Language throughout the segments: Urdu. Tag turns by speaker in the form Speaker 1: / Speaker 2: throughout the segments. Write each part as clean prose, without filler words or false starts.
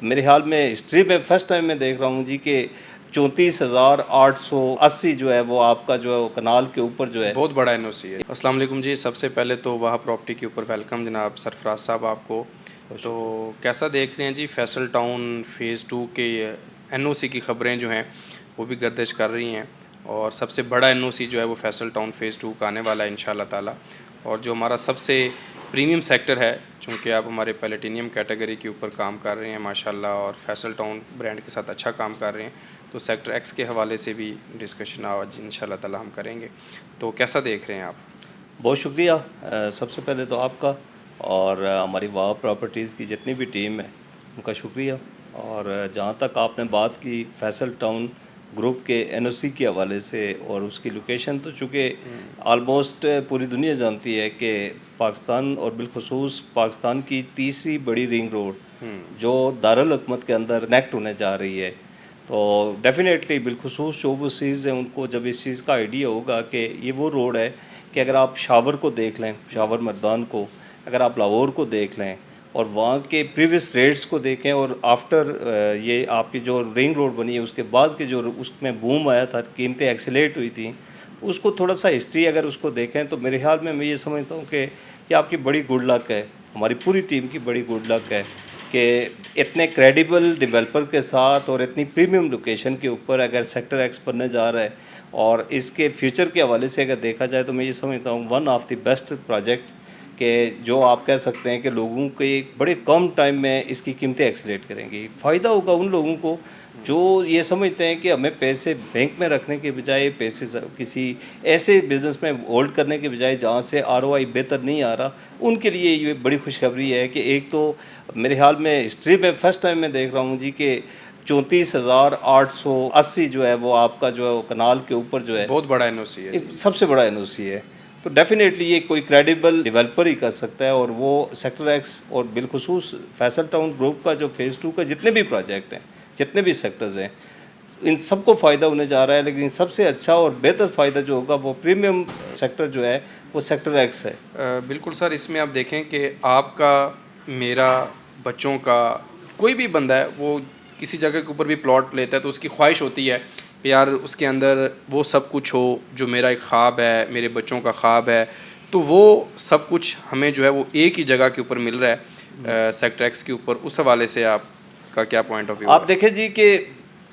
Speaker 1: میرے خیال میں ہسٹری میں فرسٹ ٹائم میں دیکھ رہا ہوں جی کہ 34,880 جو ہے وہ آپ کا جو ہے وہ کنال کے اوپر جو ہے
Speaker 2: بہت بڑا این او سی ہے۔ السلام علیکم جی، سب سے پہلے تو وہاں پراپرٹی کے اوپر ویلکم جناب سرفراز صاحب آپ کو۔ تو کیسا دیکھ رہے ہیں جی فیصل ٹاؤن فیز 2 کے این او سی کی خبریں جو ہیں وہ بھی گردش کر رہی ہیں، اور سب سے بڑا این او سی جو ہے وہ فیصل ٹاؤن فیز 2 کا آنے والا ہے انشاءاللہ تعالیٰ، اور جو ہمارا سب سے پریمیم سیکٹر ہے، چونکہ آپ ہمارے پلیٹینیم کیٹیگری کے اوپر کام کر رہے ہیں ماشاءاللہ، اور فیصل ٹاؤن برانڈ کے ساتھ اچھا کام کر رہے ہیں، تو سیکٹر ایکس کے حوالے سے بھی ڈسکشن آج انشاءاللہ تعالیٰ ہم کریں گے۔ تو کیسا دیکھ رہے ہیں آپ؟
Speaker 1: بہت شکریہ سب سے پہلے تو آپ کا اور ہماری واو پراپرٹیز کی جتنی بھی ٹیم ہے ان کا شکریہ۔ اور جہاں تک آپ نے بات کی فیصل ٹاؤن گروپ کے این او سی کے حوالے سے اور اس کی لوکیشن، تو چونکہ آلموسٹ پوری دنیا جانتی ہے کہ پاکستان اور بالخصوص پاکستان کی تیسری بڑی رنگ روڈ جو دارالحکومت کے اندر کنیکٹ ہونے جا رہی ہے، تو ڈیفینیٹلی بالخصوص جو اوورسیز ہیں ان کو جب اس چیز کا آئیڈیا ہوگا کہ یہ وہ روڈ ہے کہ اگر آپ شاور کو دیکھ لیں، شاور مردان کو، اگر آپ لاہور کو دیکھ لیں اور وہاں کے پریویس ریٹس کو دیکھیں، اور آفٹر یہ آپ کی جو رنگ روڈ بنی ہے اس کے بعد کے جو اس میں بوم آیا تھا، قیمتیں ایکسیلیٹ ہوئی تھیں، اس کو تھوڑا سا ہسٹری اگر اس کو دیکھیں تو میرے خیال میں یہ سمجھتا ہوں کہ یہ آپ کی بڑی گڈ لک ہے، ہماری پوری ٹیم کی بڑی گڈ لک ہے کہ اتنے کریڈیبل ڈیولپر کے ساتھ اور اتنی پریمیم لوکیشن کے اوپر اگر سیکٹر ایکس بننے جا رہا ہے، اور اس کے فیوچر کے حوالے سے اگر دیکھا جائے تو میں یہ سمجھتا ہوں one of the best project, کہ جو آپ کہہ سکتے ہیں کہ لوگوں کے بڑے کم ٹائم میں اس کی قیمتیں ایکسیلیٹ کریں گی۔ فائدہ ہوگا ان لوگوں کو جو یہ سمجھتے ہیں کہ ہمیں پیسے بینک میں رکھنے کے بجائے پیسے کسی ایسے بزنس میں ہولڈ کرنے کے بجائے جہاں سے آر او آئی بہتر نہیں آ رہا، ان کے لیے یہ بڑی خوشخبری ہے کہ ایک تو میرے خیال میں ہسٹری میں فرسٹ ٹائم میں دیکھ رہا ہوں جی کہ 34,880 جو ہے وہ آپ کا جو ہے وہ کنال کے اوپر جو ہے
Speaker 2: بہت بڑا این او سی ہے جی۔
Speaker 1: سب سے بڑا این او سی ہے، تو ڈیفینیٹلی یہ کوئی کریڈیبل ڈیولپر ہی کر سکتا ہے، اور وہ سیکٹر ایکس اور بالخصوص فیصل ٹاؤن گروپ کا جو فیز 2 کا جتنے بھی پروجیکٹ ہیں، جتنے بھی سیکٹرز ہیں، ان سب کو فائدہ ہونے جا رہا ہے، لیکن سب سے اچھا اور بہتر فائدہ جو ہوگا وہ پریمیم سیکٹر جو ہے وہ سیکٹر ایکس ہے۔
Speaker 2: بالکل سر، اس میں آپ دیکھیں کہ آپ کا، میرا، بچوں کا، کوئی بھی بندہ ہے وہ کسی جگہ کے اوپر بھی پلاٹ لیتا ہے تو اس کی خواہش ہوتی ہے کہ یار اس کے اندر وہ سب کچھ ہو جو میرا ایک خواب ہے، میرے بچوں کا خواب ہے، تو وہ سب کچھ ہمیں جو ہے وہ ایک ہی جگہ کے اوپر مل رہا ہے سیکٹر ایکس کے اوپر۔ اس حوالے سے آپ کا کیا پوائنٹ آف ویو ہے؟
Speaker 1: آپ دیکھیں جی کہ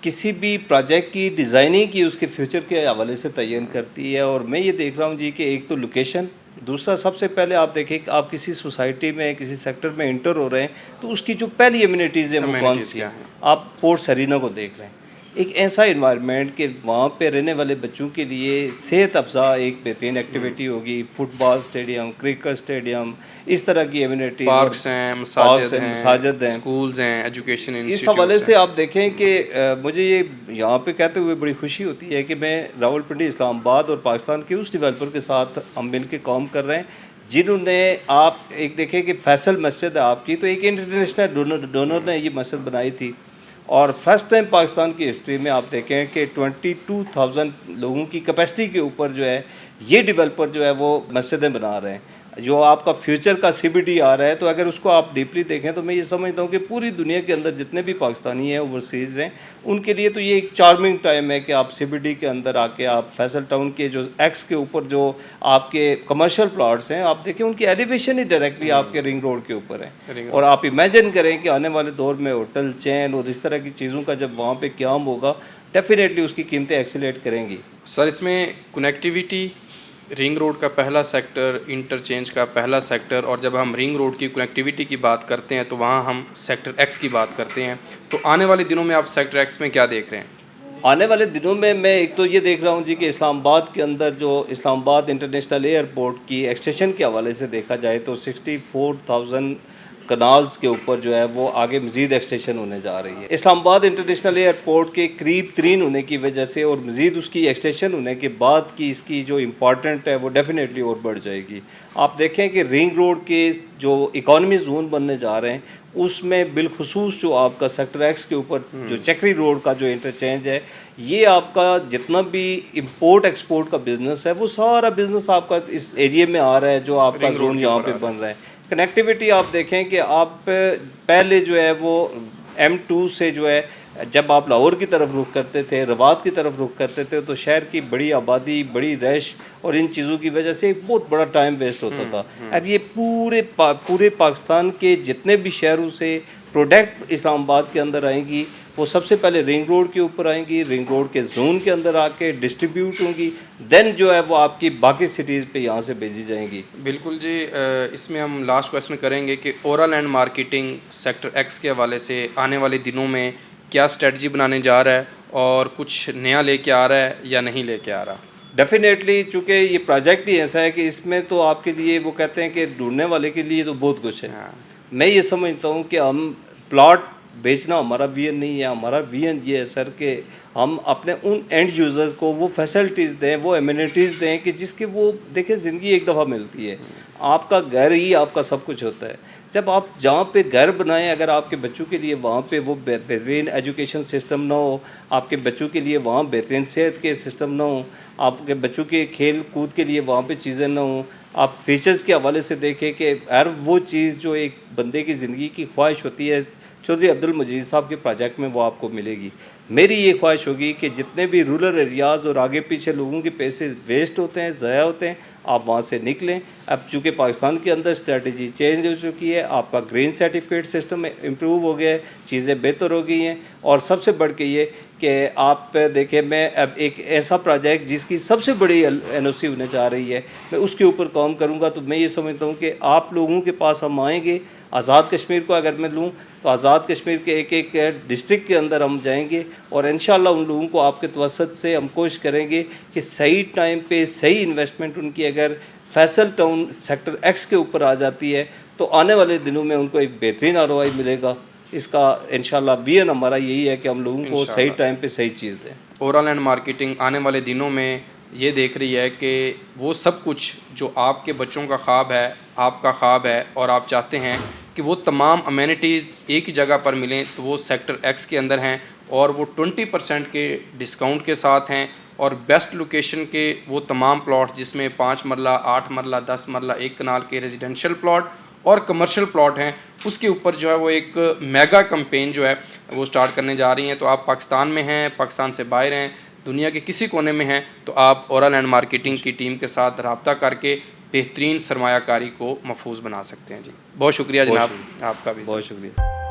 Speaker 1: کسی بھی پروجیکٹ کی ڈیزائننگ کی اس کے فیوچر کے حوالے سے تعین کرتی ہے، اور میں یہ دیکھ رہا ہوں جی کہ ایک تو لوکیشن، دوسرا سب سے پہلے آپ دیکھیں کہ آپ کسی سوسائٹی میں کسی سیکٹر میں انٹر ہو رہے ہیں تو اس کی جو پہلی ایمینٹیز ہیں وہ کون سی ہیں۔ آپ پورٹ سرینا کو دیکھ لیں، ایک ایسا انوائرمنٹ کہ وہاں پہ رہنے والے بچوں کے لیے صحت افزا ایک بہترین ایکٹیویٹی ہوگی، فٹ بال اسٹیڈیم، کرکٹ اسٹیڈیم، اس طرح کی ایمینٹیز، اور
Speaker 2: پارکس ہیں،
Speaker 1: پارکس
Speaker 2: مساجد
Speaker 1: ہیں،
Speaker 2: ہیں،
Speaker 1: مساجد ہیں۔
Speaker 2: اسکولز ہیں، ایجوکیشن
Speaker 1: اس حوالے
Speaker 2: انسٹیٹیوٹس
Speaker 1: سے
Speaker 2: ہیں۔
Speaker 1: آپ دیکھیں کہ مجھے یہ یہاں پہ کہتے ہوئے بڑی خوشی ہوتی ہے کہ میں راولپنڈی، اسلام آباد اور پاکستان کے اس ڈیولپر کے ساتھ ہم مل کے کام کر رہے ہیں جنہوں نے، آپ ایک دیکھیں کہ فیصل مسجد ہے آپ کی، تو ایک انٹرنیشنل ڈونر نے یہ مسجد بنائی تھی، اور فرسٹ ٹائم پاکستان کی ہسٹری میں آپ دیکھیں کہ 22,000 لوگوں کی کیپیسٹی کے اوپر جو ہے یہ ڈیولپر جو ہے وہ مسجدیں بنا رہے ہیں، جو آپ کا فیوچر کا سی بی ڈی آ رہا ہے۔ تو اگر اس کو آپ ڈیپلی دیکھیں تو میں یہ سمجھتا ہوں کہ پوری دنیا کے اندر جتنے بھی پاکستانی ہیں اوورسیز ہیں، ان کے لیے تو یہ ایک چارمنگ ٹائم ہے کہ آپ سی بی ڈی کے اندر آ کے آپ فیصل ٹاؤن کے جو ایکس کے اوپر جو آپ کے کمرشل پلاٹس ہیں، آپ دیکھیں ان کی ایلیویشن ہی ڈائریکٹلی آپ کے رنگ روڈ کے اوپر ہے، اور آپ امیجن کریں کہ آنے والے دور میں ہوٹل چین اور اس طرح کی چیزوں کا جب وہاں پہ قیام ہوگا، ڈیفینیٹلی اس کی قیمتیں ایکسیلیٹ کریں گی۔
Speaker 2: سر اس میں کنیکٹیویٹی، رنگ روڈ کا پہلا سیکٹر، انٹرچینج کا پہلا سیکٹر، اور جب ہم رنگ روڈ کی کنیکٹیویٹی کی بات کرتے ہیں تو وہاں ہم سیکٹر ایکس کی بات کرتے ہیں، تو آنے والے دنوں میں آپ سیکٹر ایکس میں کیا دیکھ رہے ہیں؟
Speaker 1: آنے والے دنوں میں ایک تو یہ دیکھ رہا ہوں جی کہ اسلام آباد کے اندر جو اسلام آباد انٹرنیشنل ایئرپورٹ کی ایکسٹینشن کے حوالے سے دیکھا جائے تو 64,000 کنالز کے اوپر جو ہے وہ آگے مزید ایکسٹینشن ہونے جا رہی ہے۔ اسلام آباد انٹرنیشنل ایئرپورٹ کے قریب ترین ہونے کی وجہ سے اور مزید اس کی ایکسٹینشن ہونے کے بعد کی اس کی جو امپورٹنٹ ہے وہ ڈیفینیٹلی اور بڑھ جائے گی۔ آپ دیکھیں کہ رنگ روڈ کے جو اکانومی زون بننے جا رہے ہیں اس میں بالخصوص جو آپ کا سیکٹر ایکس کے اوپر جو چکری روڈ کا جو انٹرچینج ہے، یہ آپ کا جتنا بھی امپورٹ ایکسپورٹ کا بزنس ہے وہ سارا بزنس آپ کا اس ایریے میں آ رہا ہے جو آپ کا زون یہاں پہ بن رہا ہے۔ کنیکٹیویٹی آپ دیکھیں کہ آپ پہلے جو ہے وہ M2 سے جو ہے جب آپ لاہور کی طرف رخ کرتے تھے، روات کی طرف رخ کرتے تھے، تو شہر کی بڑی آبادی، بڑی رش اور ان چیزوں کی وجہ سے ایک بہت بڑا ٹائم ویسٹ ہوتا تھا. اب یہ پورے پاکستان کے جتنے بھی شہروں سے پروڈکٹ اسلام آباد کے اندر آئیں گی، وہ سب سے پہلے رنگ روڈ کے اوپر آئیں گی، رنگ روڈ کے زون کے اندر آ کے ڈسٹریبیوٹ ہوں گی، دین جو ہے وہ آپ کی باقی سٹیز پہ یہاں سے بھیجی جائیں گی.
Speaker 2: بالکل جی. اس میں ہم لاسٹ کویشچن کریں گے کہ oral and marketing sector x کے حوالے سے آنے والے دنوں میں کیا اسٹریٹجی بنانے جا رہا ہے اور کچھ نیا لے کے آ رہا ہے یا نہیں لے کے آ رہا؟
Speaker 1: ڈیفینیٹلی، چونکہ یہ پروجیکٹ ہی ایسا ہے کہ اس میں تو آپ کے لیے وہ کہتے ہیں کہ ڈھونڈنے والے کے لیے تو بہت کچھ ہے. میں یہ سمجھتا ہوں کہ ہم پلاٹ بیچنا ہمارا وی این نہیں ہے. ہمارا وی این یہ ہے سر کہ ہم اپنے ان اینڈ یوزرز کو وہ فیسلٹیز دیں، وہ ایمینٹیز دیں کہ جس کے وہ دیکھیں زندگی ایک دفعہ ملتی ہے. آپ کا گھر ہی آپ کا سب کچھ ہوتا ہے. جب آپ جہاں پہ گھر بنائیں، اگر آپ کے بچوں کے لیے وہاں پہ وہ بہترین ایجوکیشن سسٹم نہ ہو، آپ کے بچوں کے لیے وہاں بہترین صحت کے سسٹم نہ ہوں، آپ کے بچوں کے کھیل کود کے لیے وہاں پہ چیزیں نہ ہوں، آپ فیچرز کے حوالے سے دیکھیں کہ ہر وہ چیز جو ایک بندے کی زندگی کی خواہش ہوتی ہے، چودھری عبدالمجید صاحب کے پروجیکٹ میں وہ آپ کو ملے گی. میری یہ خواہش ہوگی کہ جتنے بھی رورل ایریاز اور آگے پیچھے لوگوں کے پیسے ویسٹ ہوتے ہیں، ضائع ہوتے ہیں، آپ وہاں سے نکلیں. اب چونکہ پاکستان کے اندر اسٹریٹجی چینج ہو چکی ہے، آپ کا گرین سرٹیفکیٹ سسٹم امپروو ہو گیا ہے، چیزیں بہتر ہو گئی ہیں. اور سب سے بڑھ کے یہ کہ آپ دیکھیں، میں اب ایک ایسا پروجیکٹ جس کی سب سے بڑی NOC ہونے جا رہی ہے، میں اس کے اوپر کام کروں گا. تو میں یہ سمجھتا ہوں کہ آپ لوگوں کے پاس ہم آئیں گے. آزاد کشمیر کو اگر میں لوں تو آزاد کشمیر کے ایک ایک ڈسٹرکٹ کے اندر ہم جائیں گے، اور انشاءاللہ ان لوگوں کو آپ کے توسط سے ہم کوشش کریں گے کہ صحیح ٹائم پہ صحیح انویسٹمنٹ ان کی اگر فیصل ٹاؤن سیکٹر ایکس کے اوپر آ جاتی ہے تو آنے والے دنوں میں ان کو ایک بہترین ROI ملے گا. اس کا انشاءاللہ وی این ہمارا یہی ہے کہ ہم لوگوں کو صحیح ٹائم پہ صحیح چیز دیں.
Speaker 2: اورل اینڈ مارکیٹنگ آنے والے دنوں میں یہ دیکھ رہی ہے کہ وہ سب کچھ جو آپ کے بچوں کا خواب ہے، آپ کا خواب ہے، اور آپ چاہتے ہیں کہ وہ تمام امینٹیز ایک ہی جگہ پر ملیں، تو وہ سیکٹر ایکس کے اندر ہیں، اور وہ 20% کے ڈسکاؤنٹ کے ساتھ ہیں، اور بیسٹ لوکیشن کے وہ تمام پلاٹس جس میں 5 مرلہ، 8 مرلہ، 10 مرلہ، 1 کنال کے ریزیڈینشیل پلاٹ اور کمرشل پلاٹ ہیں، اس کے اوپر جو ہے وہ ایک میگا کمپین جو ہے وہ سٹارٹ کرنے جا رہی ہیں. تو آپ پاکستان میں ہیں، پاکستان سے باہر ہیں، دنیا کے کسی کونے میں ہیں، تو آپ اورل اینڈ مارکیٹنگ کی ٹیم کے ساتھ رابطہ کر کے بہترین سرمایہ کاری کو محفوظ بنا سکتے ہیں. جی بہت شکریہ جناب، آپ کا بھی.
Speaker 1: بہت شکریہ.